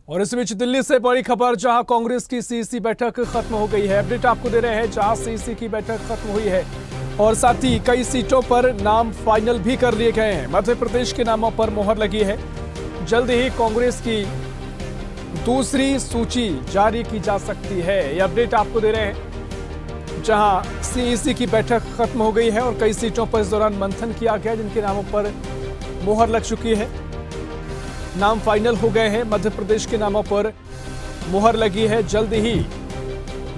और इस बीच दिल्ली से बड़ी खबर, जहां कांग्रेस की सीईसी बैठक खत्म हो गई है। अपडेट आपको दे रहे हैं, जहां सीईसी की बैठक खत्म हुई है और साथ ही कई सीटों पर नाम फाइनल भी कर लिए गए हैं। मध्य प्रदेश के नामों पर मोहर लगी है। जल्द ही कांग्रेस की दूसरी सूची जारी की जा सकती है। ये अपडेट आपको दे रहे हैं, जहां सीईसी की बैठक खत्म हो गई है और कई सीटों पर इस दौरान मंथन किया गया, जिनके नामों पर मोहर लग चुकी है। नाम फाइनल हो गए हैं। मध्य प्रदेश के नामों पर मुहर लगी है। जल्द ही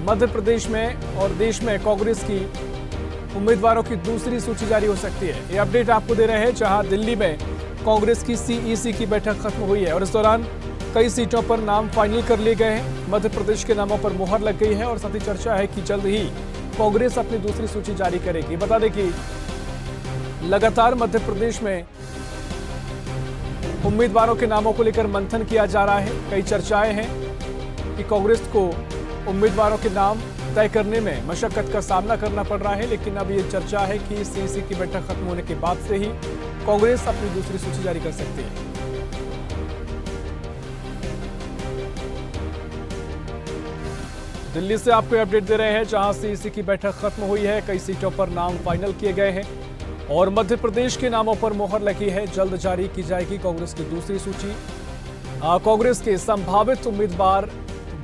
मध्य प्रदेश में और देश में कांग्रेस की उम्मीदवारों की दूसरी सूची जारी हो सकती है। ये अपडेट आपको दे रहे हैं, जहां दिल्ली में कांग्रेस की सीईसी की बैठक खत्म हुई है और इस दौरान कई सीटों पर नाम फाइनल कर लिए गए हैं। मध्य प्रदेश के नामों पर मुहर लग गई है और साथ ही चर्चा है कि जल्द ही कांग्रेस अपनी दूसरी सूची जारी करेगी। बता दें कि लगातार मध्य प्रदेश में उम्मीदवारों के नामों को लेकर मंथन किया जा रहा है। कई चर्चाएं हैं कि कांग्रेस को उम्मीदवारों के नाम तय करने में मशक्कत का सामना करना पड़ रहा है, लेकिन अब ये चर्चा है कि सीईसी की बैठक खत्म होने के बाद से ही कांग्रेस अपनी दूसरी सूची जारी कर सकती है। दिल्ली से आपको अपडेट दे रहे हैं, जहां सीईसी की बैठक खत्म हुई है, कई सीटों पर नाम फाइनल किए गए हैं और मध्य प्रदेश के नामों पर मोहर लगी है। जल्द जारी की जाएगी कांग्रेस की दूसरी सूची। कांग्रेस के संभावित उम्मीदवार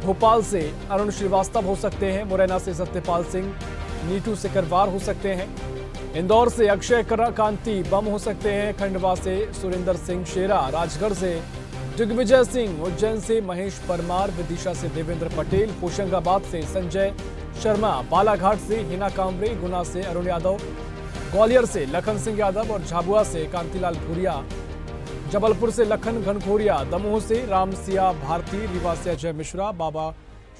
भोपाल से अरुण श्रीवास्तव हो सकते हैं, मुरैना से सत्यपाल सिंह, नीटू सिकरवार हो सकते हैं, इंदौर से अक्षय कांति बम हो सकते हैं, खंडवा से सुरेंद्र सिंह शेरा, राजगढ़ से दिग्विजय सिंह, उज्जैन से महेश परमार, विदिशा से देवेंद्र पटेल, होशंगाबाद से संजय शर्मा, बालाघाट से हिना कांवरे, गुना से अरुण यादव, ग्वालियर से लखन सिंह यादव और झाबुआ से कांतिलाल भूरिया, जबलपुर से लखन घनघोरिया, दमोह से राम सिया भारती, रीवा से अजय मिश्रा, बाबा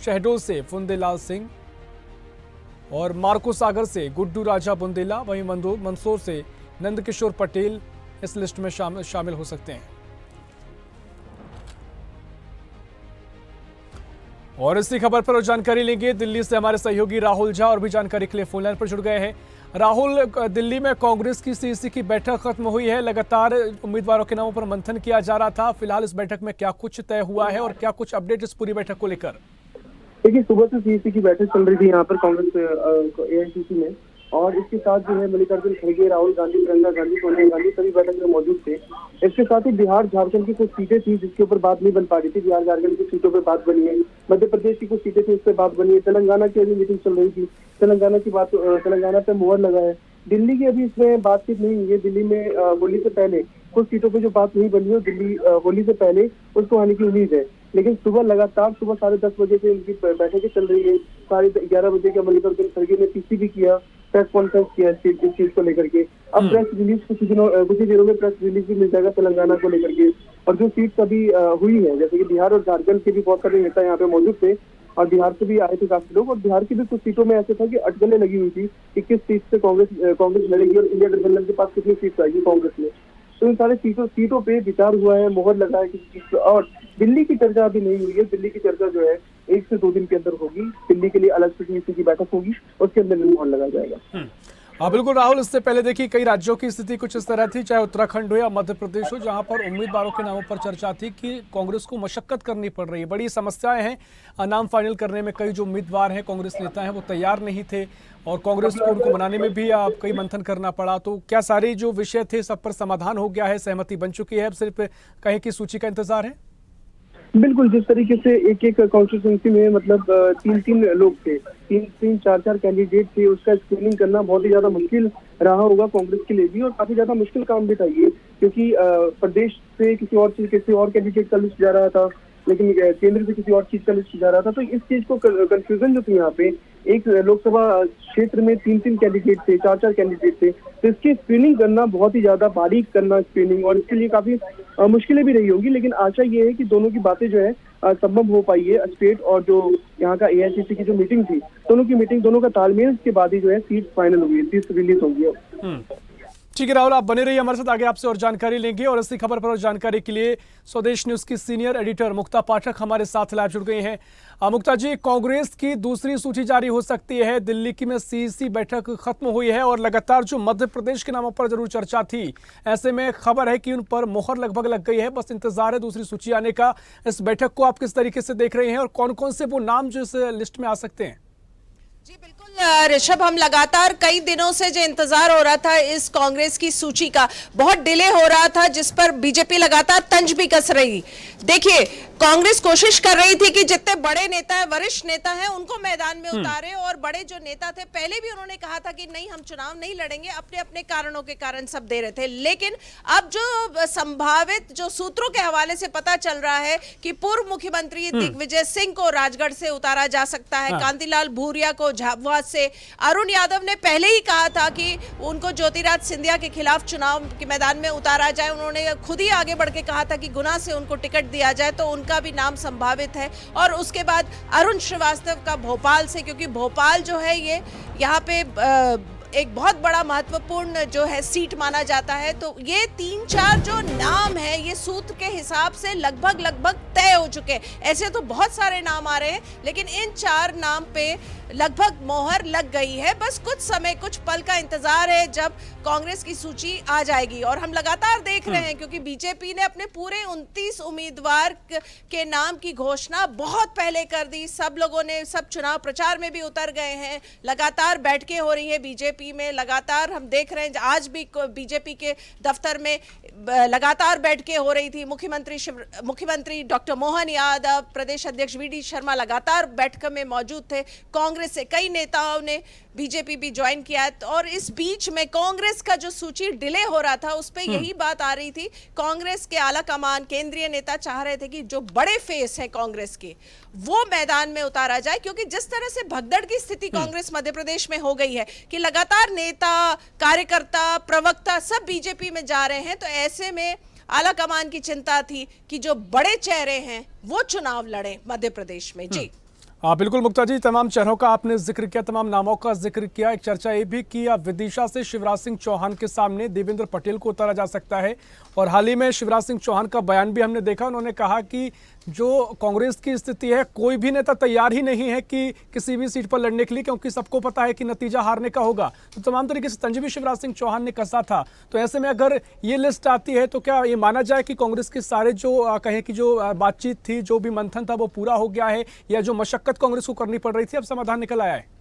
शहडोल से फुंदेलाल सिंह और मार्को सागर से गुड्डू राजा बुंदेला, वहीं मंदसौर से नंदकिशोर पटेल इस लिस्ट में शामिल हो सकते हैं। और इसी खबर पर जानकारी लेंगे दिल्ली से हमारे सहयोगी राहुल झा, और भी जानकारी के लिए फोन लाइन पर जुड़ गए हैं। राहुल, दिल्ली में कांग्रेस की सीईसी की बैठक खत्म हुई है, लगातार उम्मीदवारों के नामों पर मंथन किया जा रहा था। फिलहाल इस बैठक में क्या कुछ तय हुआ है और क्या कुछ अपडेट इस पूरी बैठक को लेकर? देखिए, सुबह से सीईसी की बैठक चल रही थी यहाँ पर कांग्रेस एआईसीसी में, और इसके साथ जो है मल्लिकार्जुन खड़गे, राहुल गांधी, प्रियंका गांधी, सोनिया गांधी सभी बैठक में मौजूद थे। इसके साथ ही बिहार झारखंड की कुछ सीटें थी जिसके ऊपर बात नहीं बन पा रही थी। बिहार झारखंड की सीटों पर बात बनी है, मध्य प्रदेश की कुछ सीटें थी उस पर बात बनी है, तेलंगाना की अभी मीटिंग चल रही थी, तेलंगाना पे मुहर लगा है। दिल्ली की अभी इसमें बातचीत नहीं हुई है। दिल्ली में होली से पहले कुछ सीटों पे जो बात नहीं बनी है, दिल्ली होली से पहले उसको आने की उम्मीद है। लेकिन लगातार सुबह 10:30 बजे से उनकी बैठकें चल रही है। 11:30 बजे का मल्लिकार्जुन खड़गे ने पीसी भी किया, प्रेस कॉन्फ्रेंस किया इस चीज को लेकर के। अब प्रेस रिलीज कुछ ही दिनों में प्रेस रिलीज भी मिल जाएगा तेलंगाना को लेकर के। और जो सीट अभी हुई है, जैसे कि बिहार और झारखंड के भी बहुत सारे नेता यहाँ पे मौजूद थे और बिहार से भी आए थे काफी लोग, और बिहार की भी कुछ सीटों में ऐसे था कि अटकलें लगी हुई थी कि किस सीट से कांग्रेस लड़ेगी और इंडिया गठबंधन के पास कितनी सीट आएगी कांग्रेस में। तो इन सारे सीटों पे विचार हुआ है, मोहर लगा है किसी चीज पर। और दिल्ली की चर्चा अभी नहीं हुई है। दिल्ली की चर्चा जो है 1 से 2 दिन के अंदर होगी। दिल्ली के लिए अलग से सीईसी की बैठक होगी, उसके अंदर मोहर लगा जाएगा। हाँ बिल्कुल राहुल, इससे पहले देखिए कई राज्यों की स्थिति कुछ इस तरह थी, चाहे उत्तराखंड हो या मध्य प्रदेश हो, जहां पर उम्मीदवारों के नामों पर चर्चा थी कि कांग्रेस को मशक्कत करनी पड़ रही है, बड़ी समस्याएं हैं नाम फाइनल करने में। कई जो उम्मीदवार हैं, कांग्रेस नेता हैं, वो तैयार नहीं थे और कांग्रेस को उनको मनाने में भी कई मंथन करना पड़ा। तो क्या सारे जो विषय थे सब पर समाधान हो गया है, सहमति बन चुकी है, अब सिर्फ कहीं की सूची का इंतजार है? बिल्कुल, जिस तरीके से एक कॉन्स्टिट्यूंसी में मतलब 3 लोग थे, 4 कैंडिडेट थे, उसका स्क्रीनिंग करना बहुत ही ज्यादा मुश्किल रहा होगा कांग्रेस के लिए भी, और काफी ज्यादा मुश्किल काम भी था ये, क्योंकि प्रदेश से किसी और कैंडिडेट का लिस्ट जा रहा था, लेकिन केंद्र से किसी और चीज का लिस्ट जा रहा था। तो इस चीज को कंफ्यूजन जो थी यहाँ पे, एक लोकसभा क्षेत्र में 3 कैंडिडेट थे, 4 कैंडिडेट थे, तो इसकी स्क्रीनिंग करना बहुत ही ज्यादा बारीक करना स्क्रीनिंग, और इसके लिए काफी मुश्किलें भी रही होंगी। लेकिन आशा ये है कि दोनों की बातें जो है संभव हो पाई है। स्टेट और जो यहाँ का एआईसीसी की जो मीटिंग थी, दोनों का तालमेल के बाद ही जो है सीट फाइनल हुई है, सीट रिलीज होगी। ठीक है राहुल, आप बने रहिए हमारे साथ, आगे आपसे और जानकारी लेंगे। और इसी खबर पर और जानकारी के लिए स्वदेश न्यूज की सीनियर एडिटर मुक्ता पाठक हमारे साथ लाइव जुड़ गई हैं। मुक्ता जी, कांग्रेस की दूसरी सूची जारी हो सकती है। दिल्ली की में सीईसी बैठक खत्म हुई है और लगातार जो मध्य प्रदेश के नामों पर जरूर चर्चा थी, ऐसे में खबर है कि उन पर मोहर लगभग लग गई है, बस इंतजार है दूसरी सूची आने का। इस बैठक को आप किस तरीके से देख रहे हैं और कौन कौन से वो नाम जो इस लिस्ट में आ सकते हैं? जी बिल्कुल ऋषभ, हम लगातार कई दिनों से जो इंतजार हो रहा था इस कांग्रेस की सूची का, बहुत डिले हो रहा था, जिस पर बीजेपी लगातार तंज भी कस रही। देखिए, कांग्रेस कोशिश कर रही थी कि जितने बड़े नेता है, वरिष्ठ नेता हैं, उनको मैदान में उतारे। और बड़े जो नेता थे, पहले भी उन्होंने कहा था कि नहीं, हम चुनाव नहीं लड़ेंगे, अपने अपने कारणों के कारण सब दे रहे थे। लेकिन अब जो संभावित जो सूत्रों के हवाले से पता चल रहा है कि पूर्व मुख्यमंत्री दिग्विजय सिंह को राजगढ़ से उतारा जा सकता है, कांतिलाल भूरिया को झाबुआ से, अरुण यादव ने पहले ही कहा था कि उनको ज्योतिराज सिंधिया के खिलाफ चुनाव के मैदान में उतारा जाए। उन्होंने खुद ही आगे बढ़ के कहा था कि गुना से उनको टिकट दिया जाए, तो उनका भी नाम संभावित है। और उसके बाद अरुण श्रीवास्तव का भोपाल से, क्योंकि भोपाल जो है ये यहाँ पे एक बहुत बड़ा महत्वपूर्ण जो है सीट माना जाता है। तो ये 3-4 जो नाम है, ये सूत्र के हिसाब से लगभग तय हो चुके हैं। ऐसे तो बहुत सारे नाम आ रहे हैं, लेकिन इन 4 नाम पे लगभग मोहर लग गई है। बस कुछ समय, कुछ पल का इंतजार है जब कांग्रेस की सूची आ जाएगी। और हम लगातार देख रहे हैं, क्योंकि बीजेपी ने अपने पूरे 29 उम्मीदवार के नाम की घोषणा बहुत पहले कर दी। सब लोगों ने, सब चुनाव प्रचार में भी उतर गए हैं, लगातार बैठकें हो रही है बीजेपी में। लगातार हम देख रहे हैं, आज भी बीजेपी के दफ्तर में लगातार बैठकें हो रही थी। मुख्यमंत्री डॉक्टर मोहन यादव, प्रदेश अध्यक्ष वीडी शर्मा लगातार बैठक में मौजूद थे। कांग्रेस से कई नेताओं ने बीजेपी भी ज्वाइन किया है। और इस बीच में कांग्रेस का जो सूची डिले हो रहा था, उस पे यही बात आ रही थी। कांग्रेस के आला कमान, केंद्रीय नेता चाह रहे थे कि जो बड़े फेस है कांग्रेस के, वो मैदान में उतारा जाए, क्योंकि जिस तरह से भगदड़ की स्थिति कांग्रेस मध्य प्रदेश में हो गई है कि लगातार नेता, कार्यकर्ता, प्रवक्ता सब बीजेपी में जा रहे हैं। तो ऐसे में आला कमान की चिंता थी कि जो बड़े चेहरे हैं वो चुनाव लड़े मध्य प्रदेश में। जी बिल्कुल मुक्ता जी, तमाम चेहरों का आपने जिक्र किया, तमाम नामों का जिक्र किया। एक चर्चा ये भी कि विदिशा से शिवराज सिंह चौहान के सामने देवेंद्र पटेल को उतारा जा सकता है। और हाल ही में शिवराज सिंह चौहान का बयान भी हमने देखा, उन्होंने कहा कि जो कांग्रेस की स्थिति है, कोई भी नेता तैयार ही नहीं है कि किसी भी सीट पर लड़ने के लिए, क्योंकि सबको पता है कि नतीजा हारने का होगा। तो तमाम तरीके से तंज भी शिवराज सिंह चौहान ने कसा था। तो ऐसे में अगर ये लिस्ट आती है, तो क्या ये माना जाए कि कांग्रेस के सारे जो कहें कि जो बातचीत थी, जो भी मंथन था, वो पूरा हो गया है, या जो मशक्कत कांग्रेस को करनी पड़ रही थी, अब समाधान निकल आया है?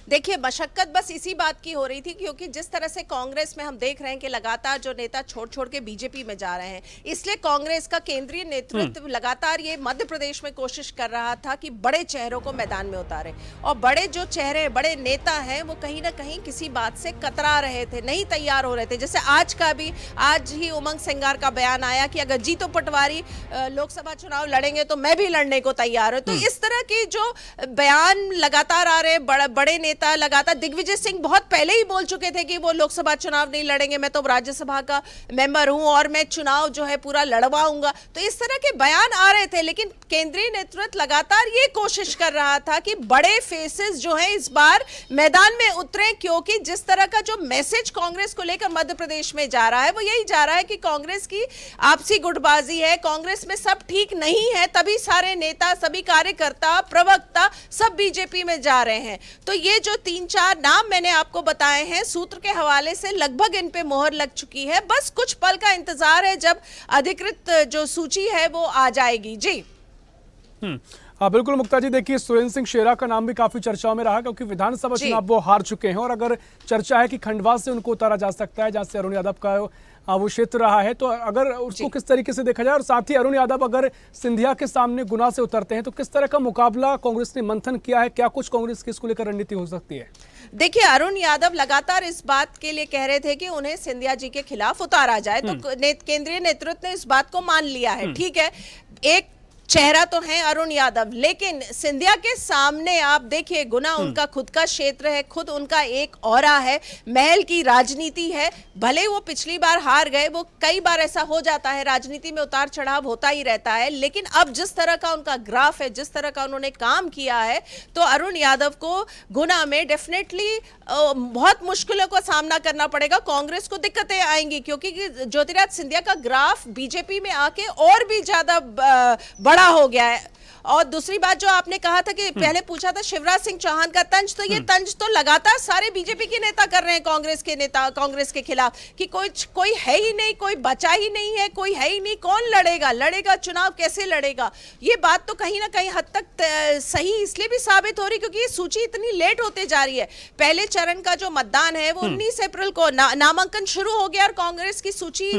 देखिए, मशक्कत बस इसी बात की हो रही थी, क्योंकि जिस तरह से कांग्रेस में हम देख रहे हैं कि लगातार जो नेता छोड़ के बीजेपी में जा रहे हैं, इसलिए कांग्रेस का केंद्रीय नेतृत्व लगातार ये मध्य प्रदेश में कोशिश कर रहा था कि बड़े चेहरों को मैदान में उतारे। और बड़े जो चेहरे, बड़े नेता हैं, वो कहीं ना कहीं किसी बात से कतरा रहे थे, नहीं तैयार हो रहे थे। जैसे आज ही उमंग सिंगार का बयान आया कि अगर जीतो पटवारी लोकसभा चुनाव लड़ेंगे तो मैं भी लड़ने को तैयार हूं। तो इस तरह की जो बयान लगातार आ रहे हैं, बड़े लगातार, दिग्विजय सिंह बहुत पहले ही बोल चुके थे कि वो लोकसभा चुनाव नहीं लड़ेंगे, मैं तो राज्यसभा का मेंबर हूं और मैं चुनाव जो है पूरा लड़वाऊंगा। तो इस तरह के बयान आ रहे थे, लेकिन केंद्रीय नेतृत्व लगातार ये कोशिश कर रहा था कि बड़े फेसेस जो है इस बार मैदान में उतरे, क्योंकि जिस तरह का जो मैसेज कांग्रेस को लेकर मध्य प्रदेश में जा रहा है, वो यही जा रहा है कि कांग्रेस की आपसी गुटबाजी है, कांग्रेस में सब ठीक नहीं है, तभी सारे नेता, सभी कार्यकर्ता, प्रवक्ता सब बीजेपी में जा रहे हैं। तो ये जो 3-4 नाम मैंने आपको बताए हैं, सूत्र के हवाले से लगभग इन पे मोहर लग चुकी है। बस कुछ पल का इंतजार है जब अधिकृत जो सूची है वो आ जाएगी। जी बिल्कुल मुक्ता जी, देखिए सुरेंद्र सिंह शेरा का नाम भी काफी चर्चाओं में रहा, क्योंकि विधानसभा चुनाव वो हार चुके हैं। और अगर चर्चा है कि खंडवा से उनको उतारा जा सकता है, जहां से अरुण यादव का वो क्षेत्र रहा है, तो अगर उसको किस तरीके से देखा जाए, और साथ ही अरुण यादव अगर सिंधिया के सामने गुना से उतरते हैं, तो किस तरह का मुकाबला कांग्रेस ने मंथन किया है? क्या कुछ कांग्रेस की इसको लेकर रणनीति हो सकती है? देखिए, अरुण यादव लगातार इस बात के लिए कह रहे थे कि उन्हें सिंधिया जी के खिलाफ उतारा जाए, तो केंद्रीय नेतृत्व ने इस बात को मान लिया है। ठीक है, एक चेहरा तो है अरुण यादव, लेकिन सिंधिया के सामने आप देखिए गुना उनका खुद का क्षेत्र है, खुद उनका एक ऑरा है, महल की राजनीति है। भले वो पिछली बार हार गए, वो कई बार ऐसा हो जाता है, राजनीति में उतार चढ़ाव होता ही रहता है, लेकिन अब जिस तरह का उनका ग्राफ है, जिस तरह का उन्होंने काम किया है, तो अरुण यादव को गुना में डेफिनेटली बहुत मुश्किलों का सामना करना पड़ेगा। कांग्रेस को दिक्कतें आएंगी क्योंकि ज्योतिराज सिंधिया का ग्राफ बीजेपी में आके और भी ज्यादा बड़ा हो गया है। और दूसरी बात जो आपने कहा था कि पहले पूछा था शिवराज सिंह चौहान का तंज, तो ये तंज तो लगातार सारे बीजेपी के नेता कर रहे हैं कांग्रेस के खिलाफ कि कोई है ही नहीं, कोई बचा ही नहीं है, कोई है ही नहीं, कौन लड़ेगा चुनाव, कैसे लड़ेगा। ये बात तो कहीं ना कहीं हद तक सही इसलिए भी साबित हो रही क्योंकि ये सूची इतनी लेट होते जा रही है। पहले चरण का जो मतदान है वो 19 अप्रैल को नामांकन शुरू हो गया और कांग्रेस की सूची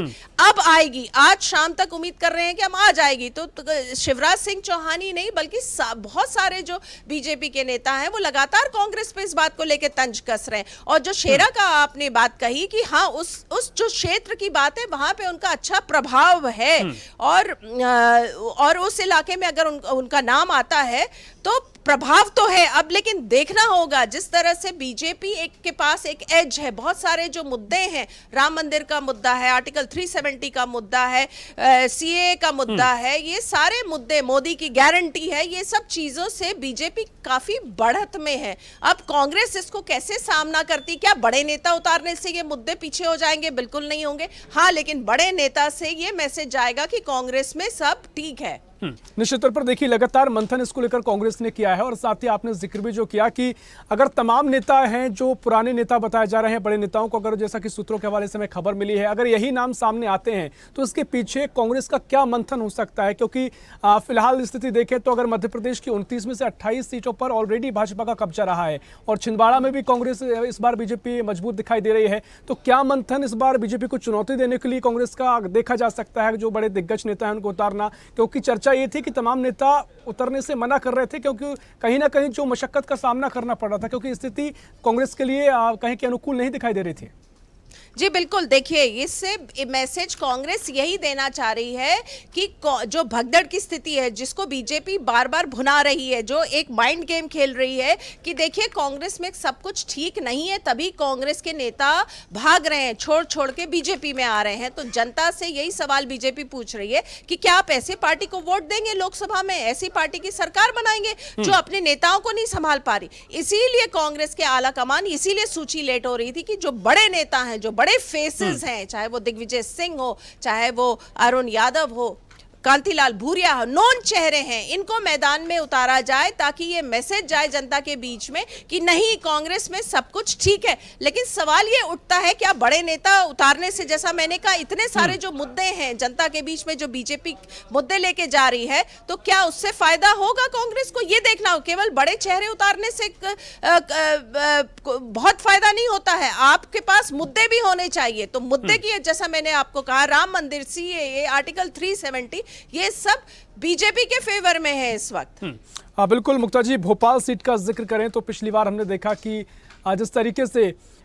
अब आएगी, आज शाम तक उम्मीद कर रहे हैं कि हम आ जाएगी। तो शिवराज सिंह चौहान ही नहीं बल्कि बहुत सारे जो बीजेपी के नेता हैं वो लगातार कांग्रेस पे इस बात को लेकर तंज कस रहे हैं। और जो शेरा का आपने बात कही कि हाँ उस जो क्षेत्र की बात है वहां पे उनका अच्छा प्रभाव है और उस इलाके में अगर उनका नाम आता है तो प्रभाव तो है। अब लेकिन देखना होगा जिस तरह से बीजेपी के पास एक एज है, बहुत सारे जो मुद्दे हैं, राम मंदिर का मुद्दा है, आर्टिकल 370 का मुद्दा है, सीए का मुद्दा है, ये सारे मुद्दे, मोदी की गारंटी है, ये सब चीजों से बीजेपी काफी बढ़त में है। अब कांग्रेस इसको कैसे सामना करती, क्या बड़े नेता उतारने से ये मुद्दे पीछे हो जाएंगे? बिल्कुल नहीं होंगे। हाँ, लेकिन बड़े नेता से ये मैसेज जाएगा कि कांग्रेस में सब ठीक है। निश्चित तौर पर देखिए लगातार मंथन इसको लेकर कांग्रेस ने किया है और साथ ही आपने जिक्र भी जो किया कि अगर तमाम नेता हैं जो पुराने नेता बताए जा रहे हैं, बड़े नेताओं को अगर जैसा कि सूत्रों के हवाले से हमें खबर मिली है, अगर यही नाम सामने आते हैं तो इसके पीछे कांग्रेस का क्या मंथन हो सकता है? क्योंकि फिलहाल स्थिति देखें तो अगर मध्य प्रदेश की 29 में से 28 सीटों पर ऑलरेडी भाजपा का कब्जा रहा है और छिंदवाड़ा में भी कांग्रेस इस बार बीजेपी मजबूत दिखाई दे रही है, तो क्या मंथन इस बार बीजेपी को चुनौती देने के लिए कांग्रेस का देखा जा सकता है, जो बड़े दिग्गज नेता हैं उनको उतारना? क्योंकि चर्चा ये थी कि तमाम नेता उतरने से मना कर रहे थे क्योंकि कहीं ना कहीं जो मशक्कत का सामना करना पड़ रहा था, क्योंकि स्थिति कांग्रेस के लिए कहीं के अनुकूल नहीं दिखाई दे रही थी। जी बिल्कुल, देखिए इससे मैसेज कांग्रेस यही देना चाह रही है कि जो भगदड़ की स्थिति है जिसको बीजेपी बार बार भुना रही है, जो एक माइंड गेम खेल रही है कि देखिए कांग्रेस में सब कुछ ठीक नहीं है, तभी कांग्रेस के नेता भाग रहे हैं, छोड़ के बीजेपी में आ रहे हैं। तो जनता से यही सवाल बीजेपी पूछ रही है कि क्या आप ऐसे पार्टी को वोट देंगे लोकसभा में, ऐसी पार्टी की सरकार बनाएंगे जो अपने नेताओं को नहीं संभाल पा रही। इसीलिए कांग्रेस के आला कमान, इसीलिए सूची लेट हो रही थी कि जो बड़े नेता हैं, जो बड़े फेसेस हैं, चाहे वो दिग्विजय सिंह हो, चाहे वो अरुण यादव हो, कांतिलाल भूरिया, नॉन चेहरे हैं, इनको मैदान में उतारा जाए ताकि ये मैसेज जाए जनता के बीच में कि नहीं कांग्रेस में सब कुछ ठीक है। लेकिन सवाल ये उठता है क्या बड़े नेता उतारने से, जैसा मैंने कहा, इतने सारे जो मुद्दे हैं जनता के बीच में जो बीजेपी मुद्दे लेके जा रही है, तो क्या उससे फायदा होगा कांग्रेस को? ये देखना हो, केवल बड़े चेहरे उतारने से बहुत फायदा नहीं होता है, आपके पास मुद्दे भी होने चाहिए। तो मुद्दे की, जैसा मैंने आपको कहा, राम मंदिर, सीएए, आर्टिकल 370, ये सब बीजेपी के फेवर में है इस वक्त। हाँ बिल्कुल मुक्ता जी, भोपाल सीट का जिक्र करें तो पिछली बार हमने देखा कि जिस तरीके से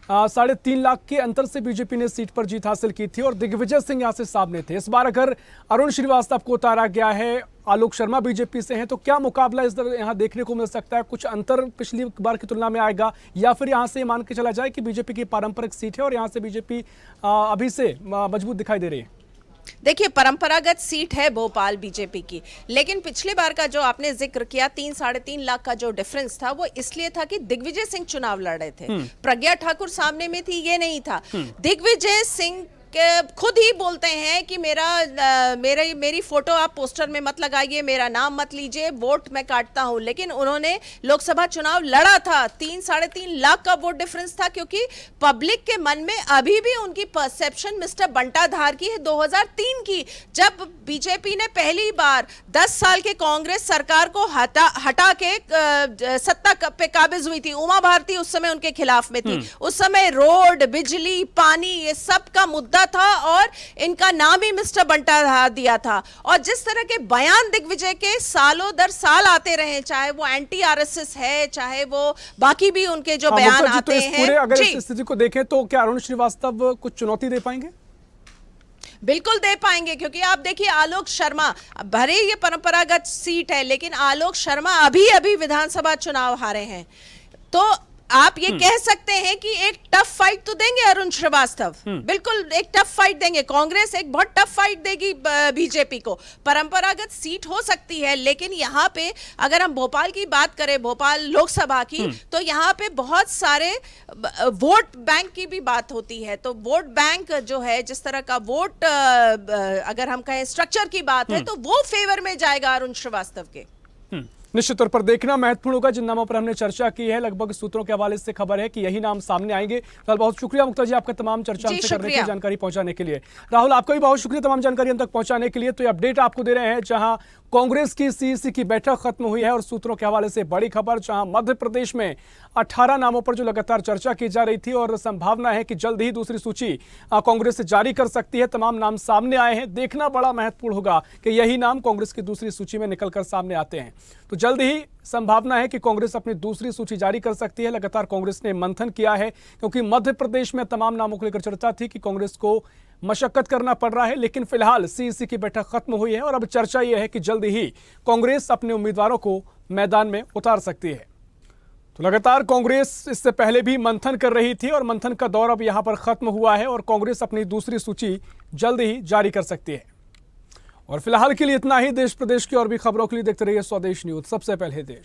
3.5 लाख के अंतर से बीजेपी ने सीट पर जीत हासिल की थी और दिग्विजय सिंह यहाँ से सामने थे। इस बार अगर अरुण श्रीवास्तव को उतारा गया है, आलोक शर्मा बीजेपी से हैं, तो क्या मुकाबला इस तरह यहाँ देखने को मिल सकता है? कुछ अंतर पिछली बार की तुलना में आएगा या फिर यहाँ से मान के चला जाए कि बीजेपी की पारंपरिक सीट है और यहाँ से बीजेपी अभी से मजबूत दिखाई दे रही है? देखिए परंपरागत सीट है भोपाल बीजेपी की, लेकिन पिछले बार का जो आपने जिक्र किया 3-3.5 लाख का जो डिफरेंस था वो इसलिए था कि दिग्विजय सिंह चुनाव लड़ रहे थे, प्रज्ञा ठाकुर सामने में थी, ये नहीं था। दिग्विजय सिंह खुद ही बोलते हैं कि मेरी फोटो आप पोस्टर में मत लगाइए, मेरा नाम मत लीजिए, वोट मैं काटता हूं। लेकिन उन्होंने लोकसभा चुनाव लड़ा था, 3-3.5 लाख का वोट डिफरेंस था, क्योंकि पब्लिक के मन में अभी भी उनकी परसेप्शन मिस्टर बंटाधार की है 2003 की, जब बीजेपी ने पहली बार 10 साल के कांग्रेस सरकार को हटा के सत्ता पे काबिज हुई थी। उमा भारती उस समय उनके खिलाफ में थी। उस समय रोड, बिजली, पानी, ये सब का मुद्दा था और इनका नाम ही मिस्टर बंटाधार दिया था। और जिस तरह के बयान दिग्विजय के सालों दर साल आते रहे, चाहे वो एंटी आरएसएस है, चाहे वो बाकी भी उनके जो बयान आते हैं, अगर इस स्थिति को देखें तो क्या अरुण श्रीवास्तव कुछ चुनौती दे पाएंगे? बिल्कुल दे पाएंगे, क्योंकि आप देखिए आलोक शर्मा, भले ही ये परंपरागत सीट है लेकिन आलोक शर्मा अभी अभी विधानसभा चुनाव हारे हैं, तो आप ये कह सकते हैं कि एक टफ फाइट तो देंगे अरुण श्रीवास्तव, बिल्कुल एक टफ फाइट देंगे। कांग्रेस एक बहुत टफ फाइट देगी बीजेपी को। परंपरागत सीट हो सकती है, लेकिन यहाँ पे अगर हम भोपाल की बात करें, भोपाल लोकसभा की, तो यहाँ पे बहुत सारे वोट बैंक की भी बात होती है। तो वोट बैंक जो है, जिस तरह का वोट अगर हम कहें स्ट्रक्चर की बात है, तो वो फेवर में जाएगा अरुण श्रीवास्तव के। निश्चित तौर पर देखना महत्वपूर्ण होगा। जिन नामों पर हमने चर्चा की है, लगभग सूत्रों के हवाले से खबर है कि यही नाम सामने आएंगे। फिलहाल बहुत शुक्रिया मुक्ता जी, आपका तमाम चर्चा हमसे करने की, जानकारी पहुंचाने के लिए। राहुल, आपका भी बहुत शुक्रिया तमाम जानकारी हम तक पहुंचाने के लिए। तो ये अपडेट आपको दे रहे हैं जहां कांग्रेस की सीईसी की बैठक खत्म हुई है और सूत्रों के हवाले से बड़ी खबर, जहां मध्य प्रदेश में 18 नामों पर जो लगातार चर्चा की जा रही थी और संभावना है कि जल्द ही दूसरी सूची कांग्रेस जारी कर सकती है। तमाम नाम सामने आए हैं। देखना बड़ा महत्वपूर्ण होगा कि यही नाम कांग्रेस की दूसरी सूची में निकलकर सामने आते हैं। तो जल्द ही संभावना है कि कांग्रेस अपनी दूसरी सूची जारी कर सकती है। लगातार कांग्रेस ने मंथन किया है, क्योंकि मध्य प्रदेश में तमाम नामों को लेकर चर्चा थी कि कांग्रेस को मशक्कत करना पड़ रहा है, लेकिन फिलहाल सीईसी की बैठक खत्म हुई है और अब चर्चा यह है कि जल्द ही कांग्रेस अपने उम्मीदवारों को मैदान में उतार सकती है। तो लगातार कांग्रेस इससे पहले भी मंथन कर रही थी और मंथन का दौर अब यहां पर खत्म हुआ है और कांग्रेस अपनी दूसरी सूची जल्द ही जारी कर सकती है। और फिलहाल के लिए इतना ही। देश प्रदेश की और भी खबरों के लिए देखते रहिए स्वदेश न्यूज, सबसे पहले देश।